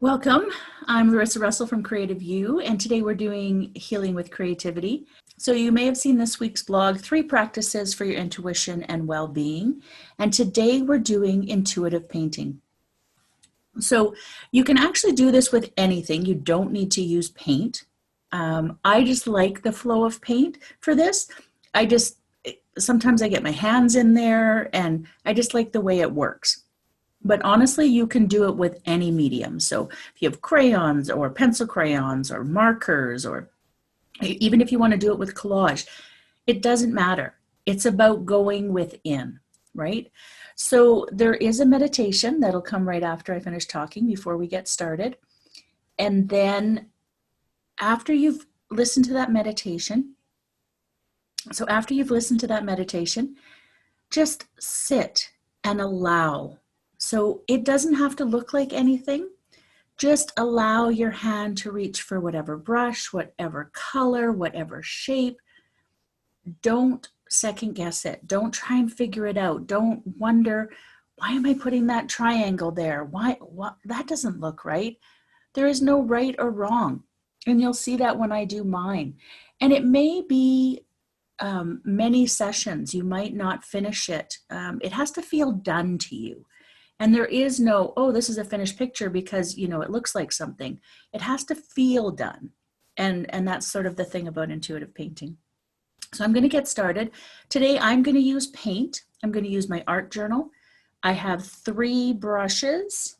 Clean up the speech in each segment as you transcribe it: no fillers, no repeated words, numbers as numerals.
Welcome. I'm Larissa Russell from Creative You, and today we're doing Healing with Creativity. So you may have seen this week's blog, 3 practices for your intuition and well-being. And today we're doing intuitive painting. So you can actually do this with anything. You don't need to use paint. I just like the flow of paint for this. Sometimes I get my hands in there and I just like the way it works. But honestly, you can do it with any medium. So if you have crayons or pencil crayons or markers, or even if you want to do it with collage, it doesn't matter. It's about going within, right? So there is a meditation that'll come right after I finish talking before we get started. And then after you've listened to that meditation, just sit and allow. So it doesn't have to look like anything. Just allow your hand to reach for whatever brush, whatever color, whatever shape. Don't second guess it. Don't try and figure it out. Don't wonder, why am I putting that triangle there? That doesn't look right. There is no right or wrong. And you'll see that when I do mine. And it may be many sessions. You might not finish it. It has to feel done to you. And there is no, oh, this is a finished picture because, it looks like something. It has to feel done. And that's sort of the thing about intuitive painting. So I'm going to get started. Today, I'm going to use paint. I'm going to use my art journal. I have 3 brushes.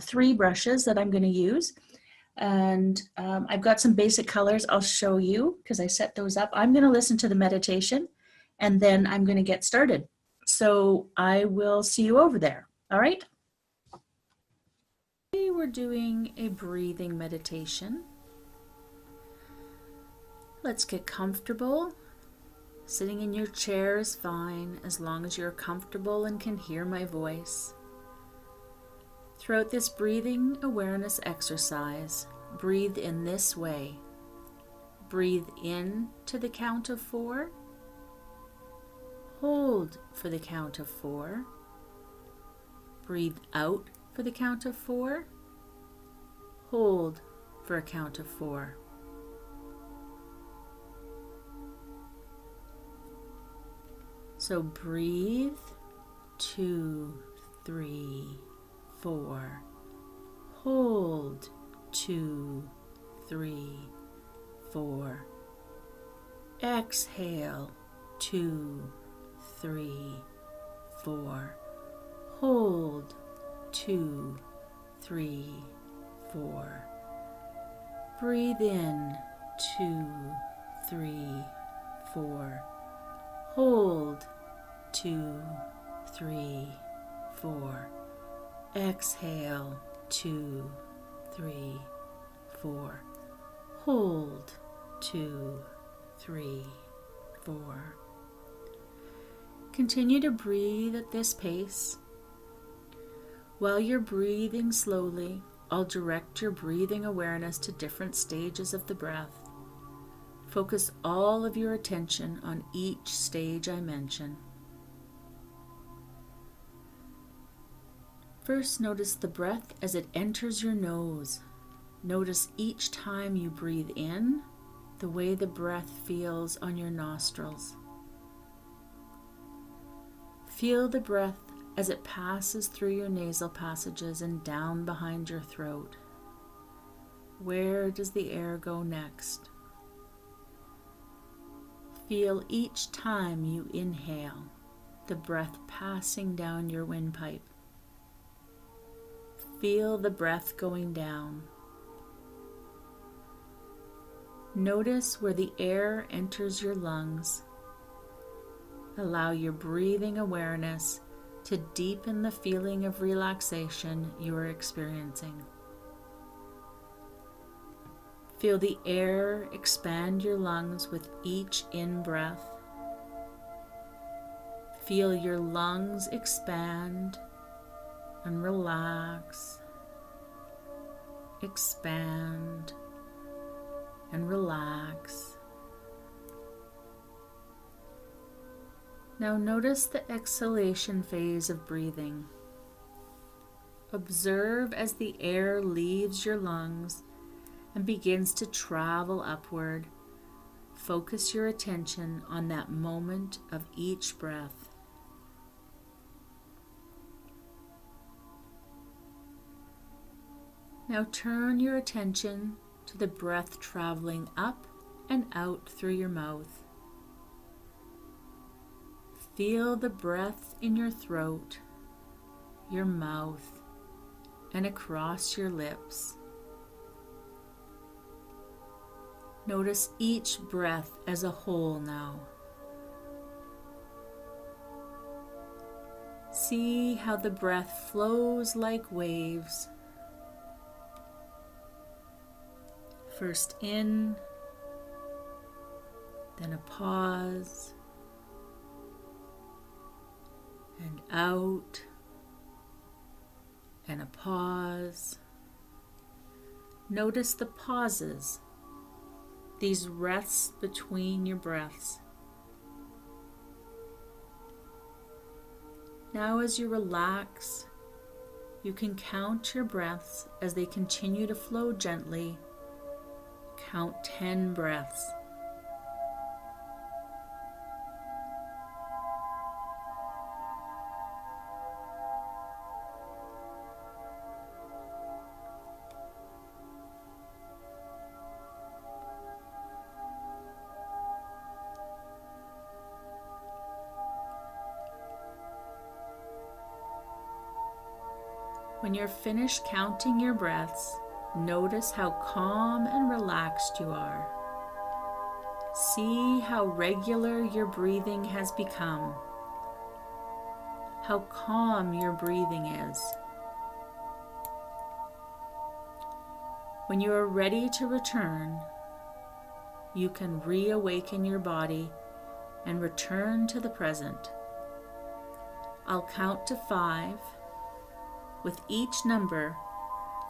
3 brushes that I'm going to use. And I've got some basic colors I'll show you because I set those up. I'm going to listen to the meditation and then I'm going to get started. So I will see you over there. All right. Today we're doing a breathing meditation. Let's get comfortable. Sitting in your chair is fine as long as you're comfortable and can hear my voice. Throughout this breathing awareness exercise, breathe in this way. Breathe in to the count of 4. Hold for the count of 4. Breathe out for the count of 4. Hold for a count of 4. So breathe 2, 3, 4. Hold 2, 3, 4. Exhale 2, 3, 4. Hold 2, 3, 4. Breathe in 2, 3, 4. Hold 2, 3, 4. Exhale 2, 3, 4. Hold 2, 3, 4. Continue to breathe at this pace. While you're breathing slowly, I'll direct your breathing awareness to different stages of the breath. Focus all of your attention on each stage I mention. First, notice the breath as it enters your nose. Notice each time you breathe in, the way the breath feels on your nostrils. Feel the breath as it passes through your nasal passages and down behind your throat. Where does the air go next? Feel each time you inhale, the breath passing down your windpipe. Feel the breath going down. Notice where the air enters your lungs. Allow your breathing awareness to deepen the feeling of relaxation you are experiencing. Feel the air expand your lungs with each in-breath. Feel your lungs expand and relax, expand and relax. Now notice the exhalation phase of breathing. Observe as the air leaves your lungs and begins to travel upward. Focus your attention on that moment of each breath. Now turn your attention to the breath traveling up and out through your mouth. Feel the breath in your throat, your mouth, and across your lips. Notice each breath as a whole now. See how the breath flows like waves. First in, then a pause, and out, and a pause. Notice the pauses, these rests between your breaths. Now as you relax, you can count your breaths as they continue to flow gently. Count 10 breaths. When you're finished counting your breaths, notice how calm and relaxed you are. See how regular your breathing has become, how calm your breathing is. When you are ready to return, you can reawaken your body and return to the present. I'll count to 5. With each number,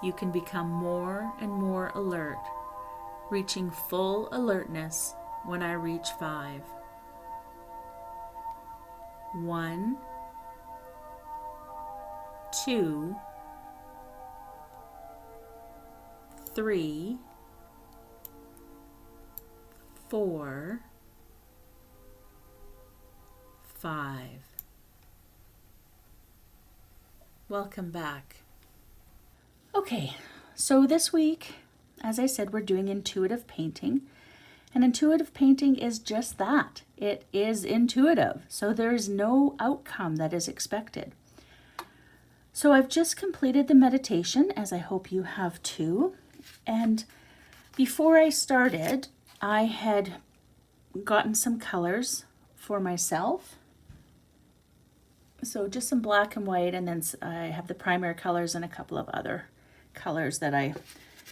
you can become more and more alert, reaching full alertness when I reach 5. 1, 2, 3, 4, 5. Welcome back. Okay, so this week, as I said, we're doing intuitive painting. And intuitive painting is just that. It is intuitive. So there's no outcome that is expected. So I've just completed the meditation, as I hope you have too. And before I started, I had gotten some colors for myself. So just some black and white, and then I have the primary colors and a couple of other colors that I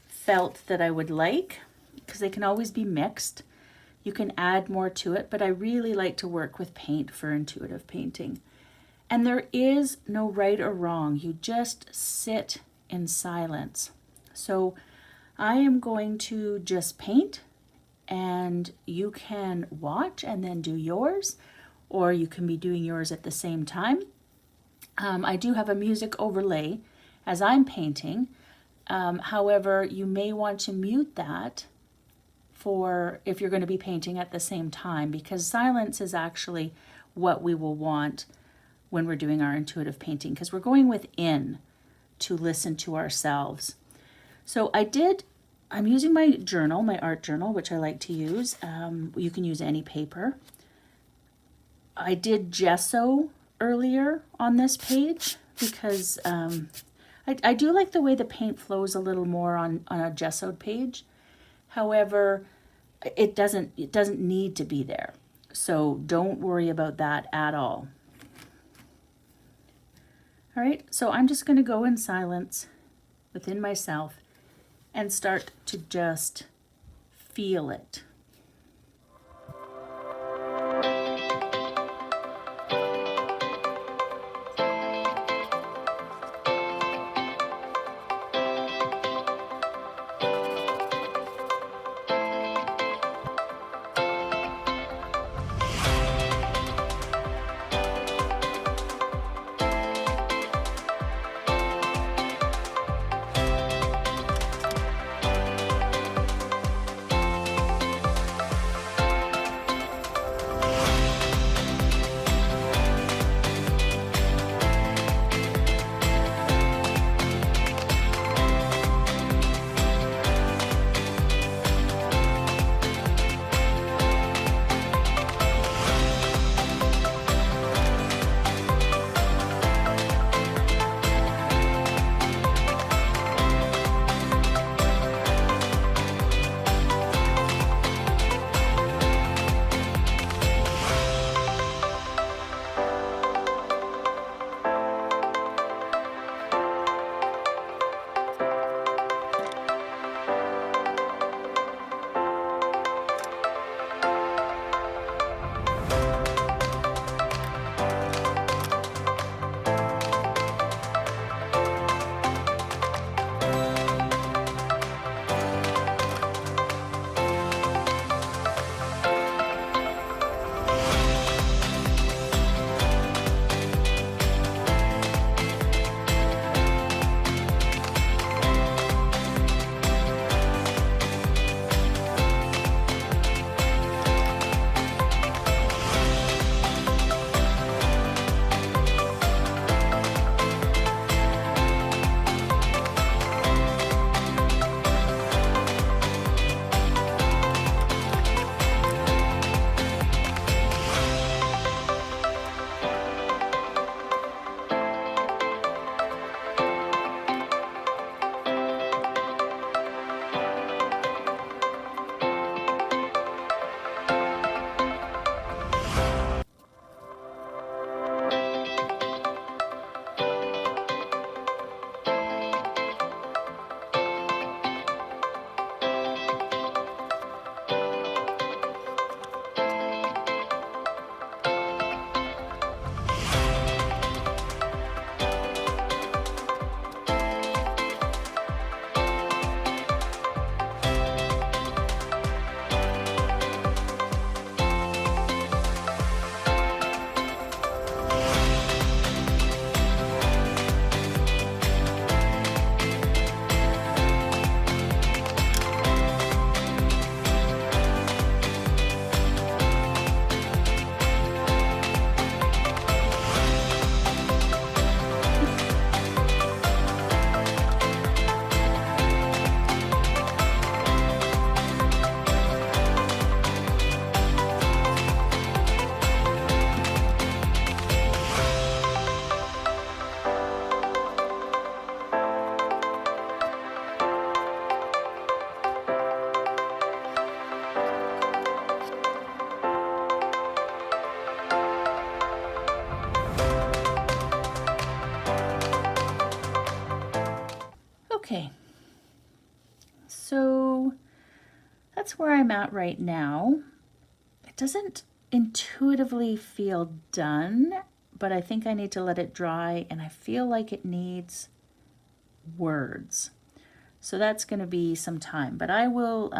felt that I would like, because they can always be mixed. You can add more to it, but I really like to work with paint for intuitive painting. And there is no right or wrong. You just sit in silence. So I am going to just paint, and you can watch and then do yours, or you can be doing yours at the same time. I do have a music overlay as I'm painting. However, you may want to mute that for if you're going to be painting at the same time, because silence is actually what we will want when we're doing our intuitive painting, because we're going within to listen to ourselves. So I'm using my journal, my art journal, which I like to use. You can use any paper. I did gesso earlier on this page because I do like the way the paint flows a little more on a gessoed page. However, it doesn't need to be there. So don't worry about that at all. All right, so I'm just going to go in silence within myself and start to just feel it. Okay, so that's where I'm at right now. It doesn't intuitively feel done, but I think I need to let it dry, and I feel like it needs words. So that's going to be some time, but I will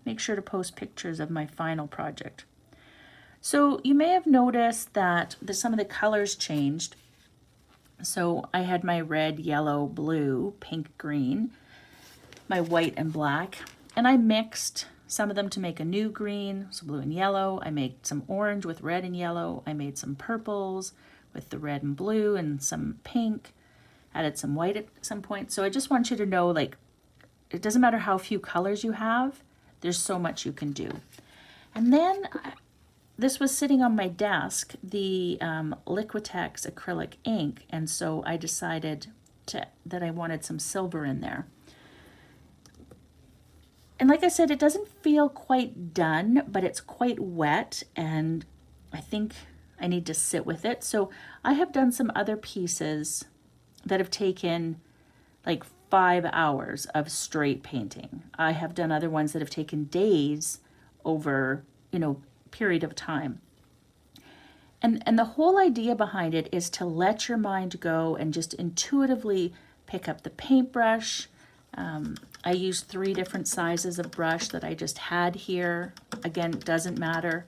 make sure to post pictures of my final project. So you may have noticed that some of the colors changed. So I had my red, yellow, blue, pink, green, my white and black, and I mixed some of them to make a new green, so blue and yellow. I made some orange with red and yellow. I made some purples with the red and blue and some pink. Added some white at some point. So I just want you to know, like, it doesn't matter how few colors you have, there's so much you can do. And then this was sitting on my desk, the Liquitex acrylic ink, and so I decided that I wanted some silver in there. And like I said, it doesn't feel quite done, but it's quite wet, and I think I need to sit with it. So I have done some other pieces that have taken like 5 hours of straight painting. I have done other ones that have taken days over, period of time. And the whole idea behind it is to let your mind go and just intuitively pick up the paintbrush. I used 3 different sizes of brush that I just had here. Again, it doesn't matter.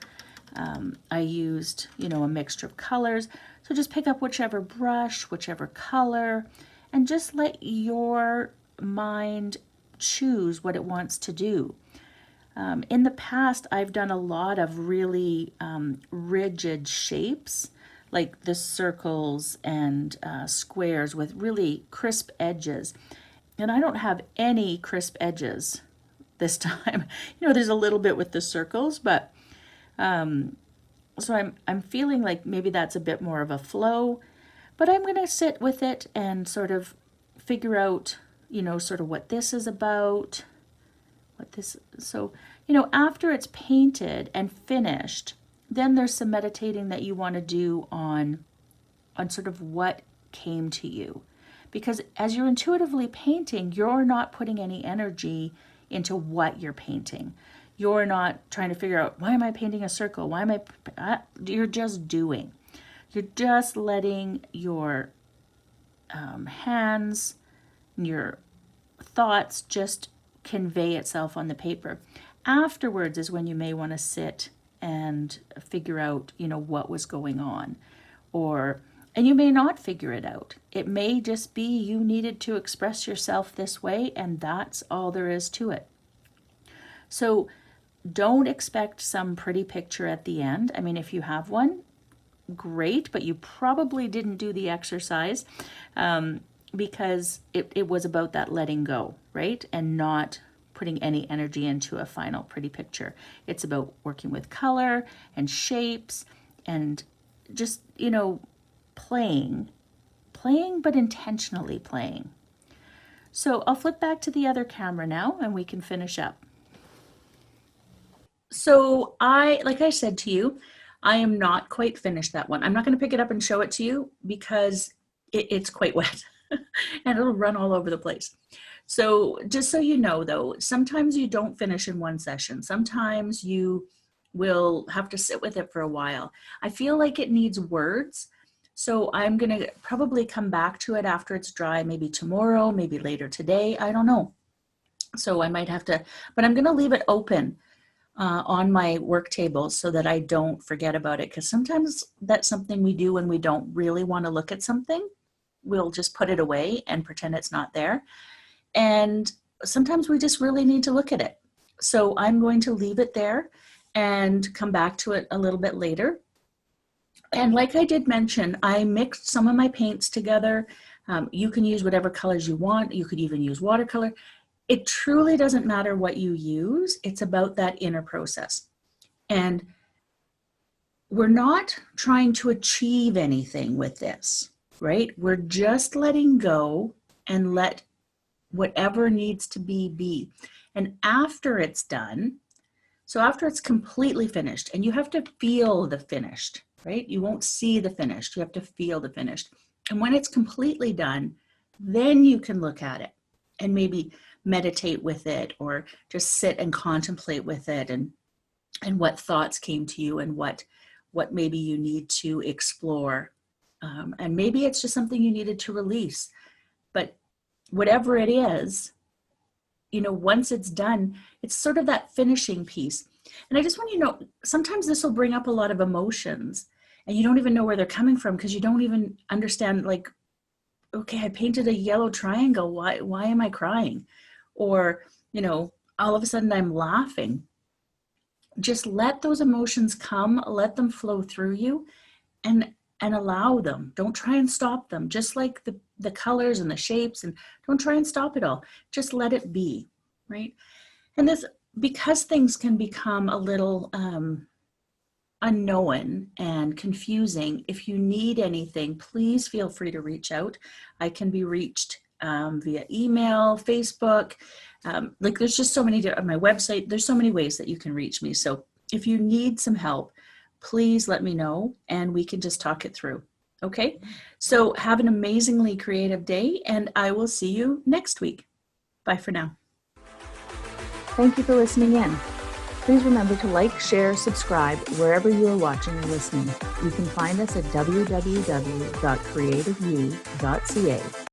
I used, a mixture of colors. So just pick up whichever brush, whichever color, and just let your mind choose what it wants to do. In the past, I've done a lot of really rigid shapes, like the circles and squares with really crisp edges. And I don't have any crisp edges this time. There's a little bit with the circles, but so I'm feeling like maybe that's a bit more of a flow, but I'm going to sit with it and sort of figure out, sort of what this is about, so, after it's painted and finished, then there's some meditating that you want to do on sort of what came to you. Because as you're intuitively painting, you're not putting any energy into what you're painting. You're not trying to figure out, why am I painting a circle? You're just doing. You're just letting your hands, your thoughts just convey itself on the paper. Afterwards is when you may want to sit and figure out, what was going on. And you may not figure it out. It may just be you needed to express yourself this way, and that's all there is to it. So don't expect some pretty picture at the end. I mean, if you have one, great, but you probably didn't do the exercise because it was about that letting go, right? And not putting any energy into a final pretty picture. It's about working with color and shapes and just, playing, but intentionally playing. So I'll flip back to the other camera now and we can finish up. So like I said to you, I am not quite finished that one. I'm not going to pick it up and show it to you because it's quite wet and it'll run all over the place. So just so you know, though, sometimes you don't finish in one session. Sometimes you will have to sit with it for a while. I feel like it needs words. So I'm going to probably come back to it after it's dry, maybe tomorrow, maybe later today. I don't know. So I might have to, but I'm going to leave it open on my work table so that I don't forget about it. Because sometimes that's something we do when we don't really want to look at something. We'll just put it away and pretend it's not there. And sometimes we just really need to look at it. So I'm going to leave it there and come back to it a little bit later. And like I did mention, I mixed some of my paints together. You can use whatever colors you want. You could even use watercolor. It truly doesn't matter what you use. It's about that inner process. And we're not trying to achieve anything with this, right? We're just letting go and let whatever needs to be. And after it's done, so after it's completely finished, and you have to feel the finished, right? You won't see the finished, you have to feel the finished. And when it's completely done, then you can look at it. maybe meditate with it, or just sit and contemplate with it, and what thoughts came to you, and what maybe you need to explore. And maybe it's just something you needed to release. But whatever it is, once it's done, it's sort of that finishing piece. And I just want you to know, sometimes this will bring up a lot of emotions and you don't even know where they're coming from, because you don't even understand, like, okay, I painted a yellow triangle. Why am I crying? Or, all of a sudden I'm laughing. Just let those emotions come, let them flow through you, and allow them. Don't try and stop them. Just like the colors and the shapes, and don't try and stop it all. Just let it be, right? And this, because things can become a little unknown and confusing, if you need anything, please feel free to reach out. I can be reached via email, Facebook, like there's just so many, on my website, there's so many ways that you can reach me. So if you need some help, please let me know and we can just talk it through. Okay, so have an amazingly creative day, and I will see you next week. Bye for now. Thank you for listening in. Please remember to like, share, subscribe wherever you are watching or listening. You can find us at www.creativeyou.ca.